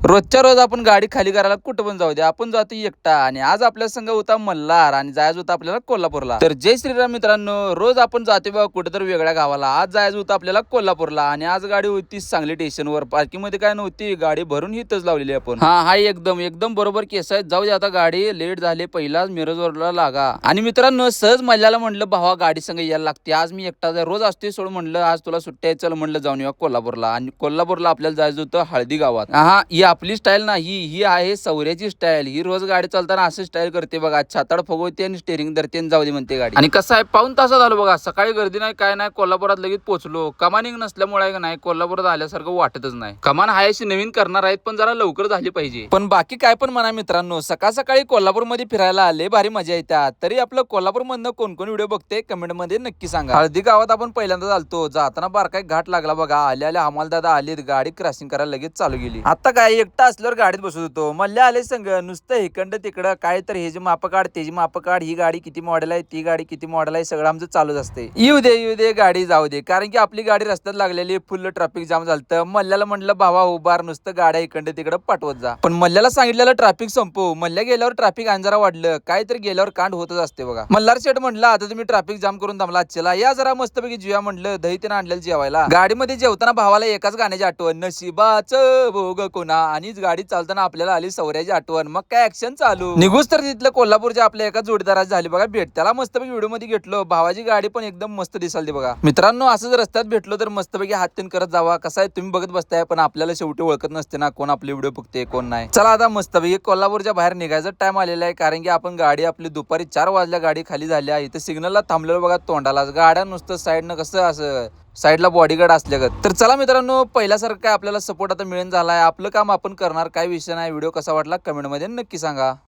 रोजच्या रोज आपण गाडी खाली करायला कुठं पण जाऊ दे, आपण जातो एकटा. आणि आज आपल्या संघ होता मल्हार आणि जायचं होतं आपल्याला कोल्हापूरला. तर जय श्रीराम मित्रांनो, रोज आपण जाते बघा कुठेतरी वेगळ्या गावाला. आज जायचं होतं आपल्याला कोल्हापूरला आणि आज गाडी होती सांगली स्टेशनवर. पार्किंग मध्ये काय नव्हती, गाडी भरून हिथच लावलेली आपण. हा एकदम एकदम बरोबर केस आहे. जाऊ दे आता, गाडी लेट झाली, पहिलाच मिरजवरला लागा. आणि मित्रांनो सहज मल्ल्याला म्हणलं भावा गाडी संग यायला लागते, आज मी एकटा रोज असते सोड म्हणलं, आज तुला सुट्ट्या चल म्हणलं जाऊन येऊ कोल्हापूरला. आणि कोल्हापूरला आपल्याला जायचं होतं हळदी गावात. हा ही आपली स्टाईल नाही, ही आहे सौर्याची स्टाईल. ही रोज गाडी चालताना असं स्टाईल करते बघा, छाताड फुगवते आणि स्टेरिंग धरते आणि जाऊ दे म्हणते गाडी. आणि कसं आहे, पाऊण तासात आलो बघा, सकाळी गर्दी नाही काय नाही, कोल्हापुरात लगेच पोहोचलो. कमानिंग नसल्यामुळे नाही कोल्हापुरात आल्यासारखं वाटतच नाही. कमान हायशी नवीन करणार आहेत पण जरा लवकर झाली पाहिजे. पण बाकी काय पण म्हणा मित्रांनो, सकाळ सकाळी कोल्हापूरमध्ये फिरायला आले भारी मजा येतात. तरी आपलं कोल्हापूर मधनं कोण कोण व्हिडिओ बघते कमेंट मध्ये नक्की सांगा. हळदी गावात आपण पहिल्यांदा चालतो, जाताना बारकाय घाट लागला बघा. आल्या हमालदादा आले, गाडी क्रॉसिंग करायला लगेच चालू गेली. आता काय एकटा असल्यावर गाडीत बसत होतो, मल्ल्या आले संग नुसतं इकडं तिकडं काय तर हे जे माप काढ त्याची माप काढ, ही गाडी किती मॉडेल आहे, ती गाडी किती मॉडेल आहे, सगळं आमचं चालूच असते. येऊ दे गाडी जाऊ दे, कारण की आपली गाडी रस्त्यात लागलेली, फुल ट्रॅफिक जाम झालं. मल्ल्याला म्हणलं भावा उभार, नुसतं गाड्या इकडं तिकडं पाठवत जा. पण मल्ल्याला सांगितलेलं ट्रॅफिक संपव. मल्ल्या गेल्यावर ट्रॅफिक अंजारा वाढलं, काय तर गेल्यावर कांड होतच असते बघा. मल्हार शेठ म्हणलं आता तुम्ही ट्रॅफिक जाम करून दमला, चला या जरा मस्तपैकी जेवा म्हणलं. दही त्यानं आणलेलं जेवायला. गाडीमध्ये जेवताना भावाला एकाच गाण्याची आठवण, नशिबाचं भोग कोणा. आणि गाडी चालताना आपल्याला आली सौर्याची आठवण. मग काय ऍक्शन चालू. निघूस तर तिथलं कोल्हापूरच्या आपल्या एका जोडीदाराची झाली बघा भेट. त्याला मस्तपैकी व्हिडिओ मध्ये घेतलो. भावाची गाडी पण एकदम मस्त दिसाली बघा. मित्रांनो असं जर रस्त्यात भेटलो तर मस्तपैकी हात तीन करत जावा. कसं आहे तुम्ही बघत बसताय पण आपल्याला शेवटी ओळखत नसते ना कोण आपले व्हिडिओ बघते कोण नाही. चला आता मस्तपैकी कोल्हापूरच्या बाहेर निघायचा टाइम आलेला आहे, कारण की आपण गाडी आपली दुपारी 4 वाजल्या गाडी खाली झाल्या. इथं सिग्नलला थांबलेलो बघा तोंडाला. गाड्या नुसतं साईडनं कसं असं साईडला बॉडीगार्ड असल्यागत. तर चला मित्रांनो, पहिल्यासारखं काय आपल्याला सपोर्ट आता मिळून झालाय. आपलं काम आपण करणार, काय विषय नाही. व्हिडिओ कसा वाटला कमेंट मध्ये नक्की सांगा.